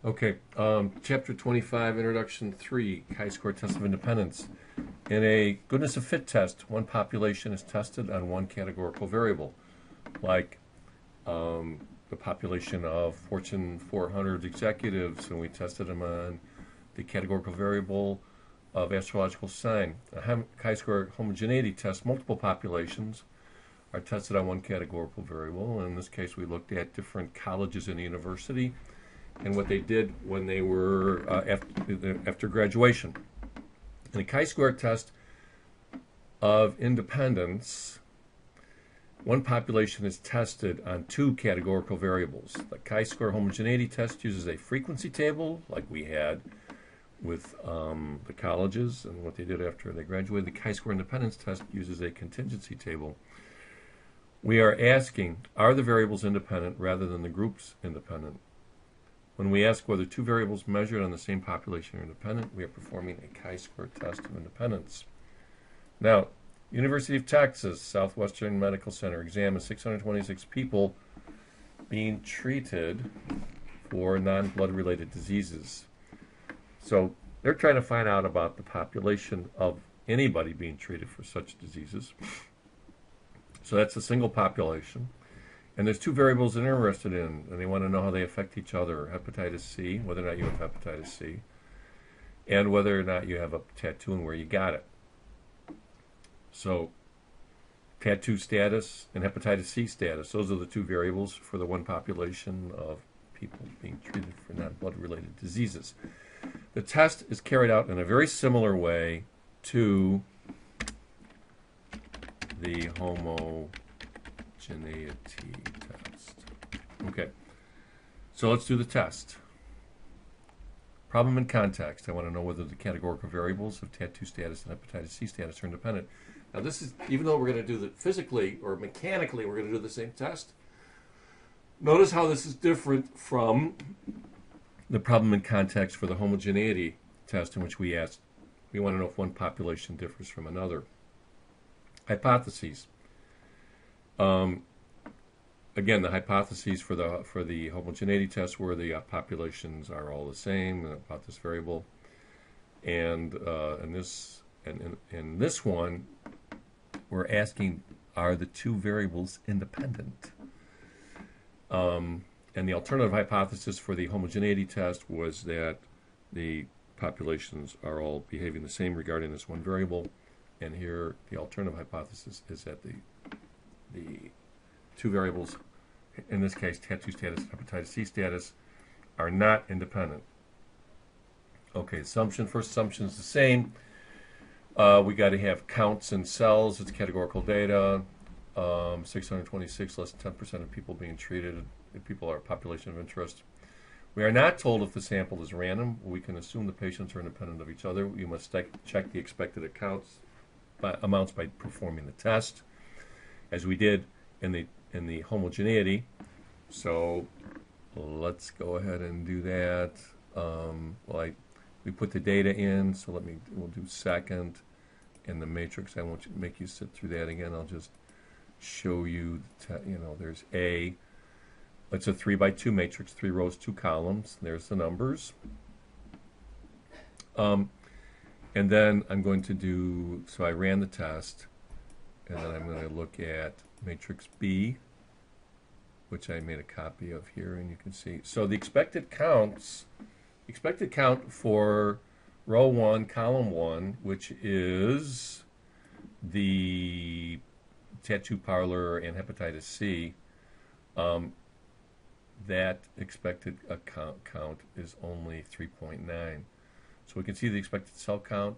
Okay, Chapter 25, Introduction 3, chi-square test of independence. In a goodness of fit test, one population is tested on one categorical variable, like the population of Fortune 400 executives, and we tested them on the categorical variable of astrological sign. A chi-square homogeneity test, multiple populations are tested on one categorical variable. In this case, we looked at different colleges and university and what they did when they were after graduation. In a chi-square test of independence, one population is tested on two categorical variables. The chi-square homogeneity test uses a frequency table, like we had with the colleges and what they did after they graduated. The chi-square independence test uses a contingency table. We are asking, are the variables independent rather than the groups independent? When we ask whether two variables measured on the same population are independent, we are performing a chi-square test of independence. Now, University of Texas Southwestern Medical Center examined 626 people being treated for non-blood related diseases. So they're trying to find out about the population of anybody being treated for such diseases. So that's a single population. And there's two variables they're interested in, and they want to know how they affect each other. Hepatitis C, whether or not you have hepatitis C, and whether or not you have a tattoo and where you got it. So tattoo status and hepatitis C status, those are the two variables for the one population of people being treated for non-blood related diseases. The test is carried out in a very similar way to the homogeneity test. Okay, so let's do the test. Problem and context. I want to know whether the categorical variables of tattoo status and hepatitis C status are independent. Now this is, even though we're going to do that physically or mechanically, we're going to do the same test. Notice how this is different from the problem and context for the homogeneity test, in which we asked, we want to know if one population differs from another. Hypotheses. Again, the hypotheses for the homogeneity test were the populations are all the same about this variable, and in this one, we're asking, are the two variables independent? And the alternative hypothesis for the homogeneity test was that the populations are all behaving the same regarding this one variable. And here, the alternative hypothesis is that the two variables, in this case, tattoo status and hepatitis C status, are not independent. Okay, first assumption is the same. We got to have counts in cells. It's categorical data. 626, less than 10% of people being treated. If people are a population of interest. We are not told if the sample is random. We can assume the patients are independent of each other. We must check the expected amounts by performing the test, as we did in the homogeneity. So let's go ahead and do that. We put the data in, so we'll do second in the matrix. I won't make you sit through that again. I'll just show you, there's A. It's a 3x2 matrix, 3 rows, 2 columns. There's the numbers. And then I'm going to do, so I ran the test, and then I'm going to look at matrix B, which I made a copy of here, and you can see. So the expected count for row 1, column 1, which is the tattoo parlor and hepatitis C, that expected count is only 3.9. So we can see the expected cell count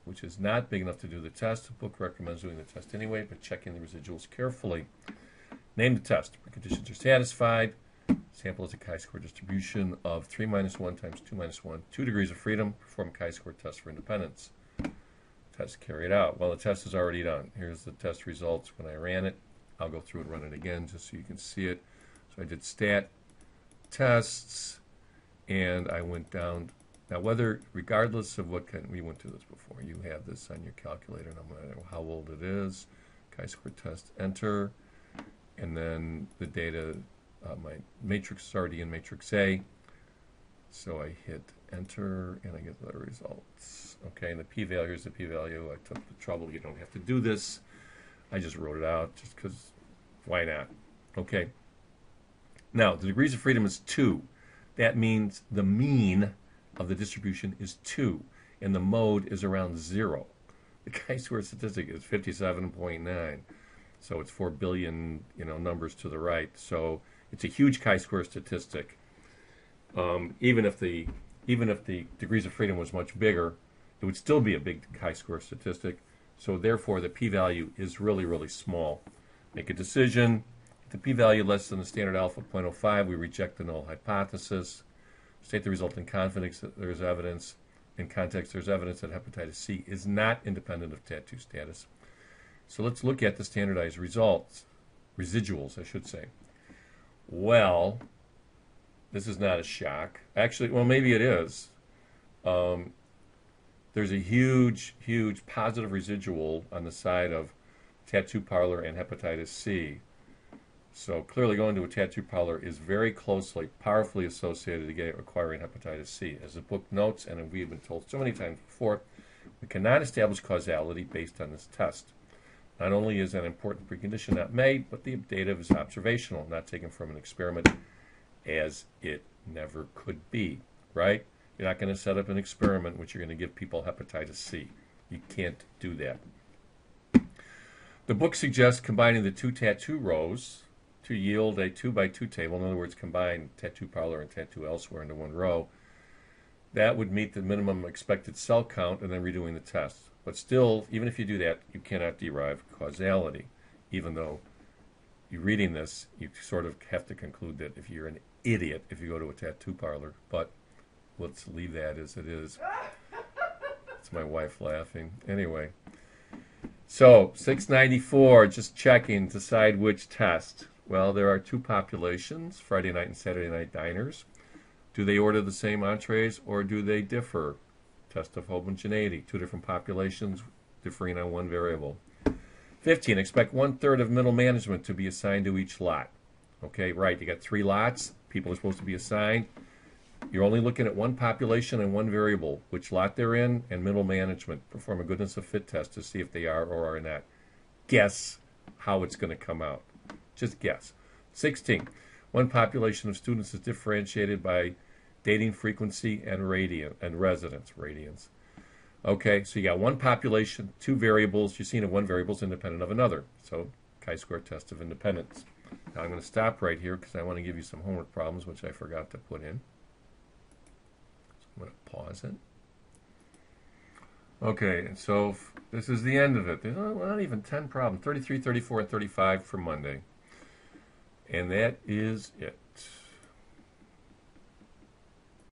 which is not big enough to do the test. The book recommends doing the test anyway, but checking the residuals carefully. Name the test. Preconditions are satisfied. Sample is a chi-square distribution of 3 minus 1 times 2 minus 1. 2 degrees of freedom. Perform chi-square test for independence. Test carried out. Well, the test is already done. Here's the test results when I ran it. I'll go through and run it again just so you can see it. So I did stat tests, and I went down. Now, regardless of what kind, we went through this before. You have this on your calculator, no matter how old it is. Chi-square test, enter, and then the data. My matrix is already in matrix A. So I hit enter and I get the results. Okay, and the p-value, here's the p-value. I took the trouble. You don't have to do this. I just wrote it out just because why not? Okay. Now, the degrees of freedom is 2. That means the mean of the distribution is 2, and the mode is around 0. The chi-square statistic is 57.9, so it's 4 billion, numbers to the right. So it's a huge chi-square statistic. Even if the degrees of freedom was much bigger, it would still be a big chi-square statistic. So therefore, the p-value is really, really small. Make a decision. If the p-value less than the standard alpha of 0.05, we reject the null hypothesis. State the result in confidence that there's evidence. In context, there's evidence that hepatitis C is not independent of tattoo status. So let's look at the standardized results. Residuals, I should say. Well, this is not a shock. Actually, well, maybe it is. There's a huge, huge positive residual on the side of tattoo parlor and hepatitis C. So clearly going to a tattoo parlor is very closely, powerfully associated to acquiring hepatitis C. As the book notes, and we have been told so many times before, we cannot establish causality based on this test. Not only is an important precondition not made, but the data is observational, not taken from an experiment, as it never could be, right? You're not going to set up an experiment which you're going to give people hepatitis C. You can't do that. The book suggests combining the 2 tattoo rows to yield a 2x2 table. In other words, combine tattoo parlor and tattoo elsewhere into one row. That would meet the minimum expected cell count and then redoing the test. But still, even if you do that, you cannot derive causality. Even though you're reading this, you sort of have to conclude that if you're an idiot if you go to a tattoo parlor. But let's leave that as it is. It's my wife laughing. Anyway. So, 694, just checking, decide which test. Well, there are 2 populations, Friday night and Saturday night diners. Do they order the same entrees or do they differ? Test of homogeneity, 2 different populations differing on 1 variable. 15, expect 1/3 of middle management to be assigned to each lot. Okay, right, you got 3 lots, people are supposed to be assigned. You're only looking at 1 population and 1 variable, which lot they're in, and middle management. Perform a goodness of fit test to see if they are or are not. Guess how it's going to come out. Just guess. 16. 1 population of students is differentiated by dating frequency and residence. Radians. Okay, so you got 1 population, 2 variables. You're seeing that 1 variable is independent of another. So chi-square test of independence. Now I'm going to stop right here because I want to give you some homework problems, which I forgot to put in. I'm going to pause it. Okay, and so this is the end of it. There's not even 10 problems. 33, 34, and 35 for Monday. And that is it.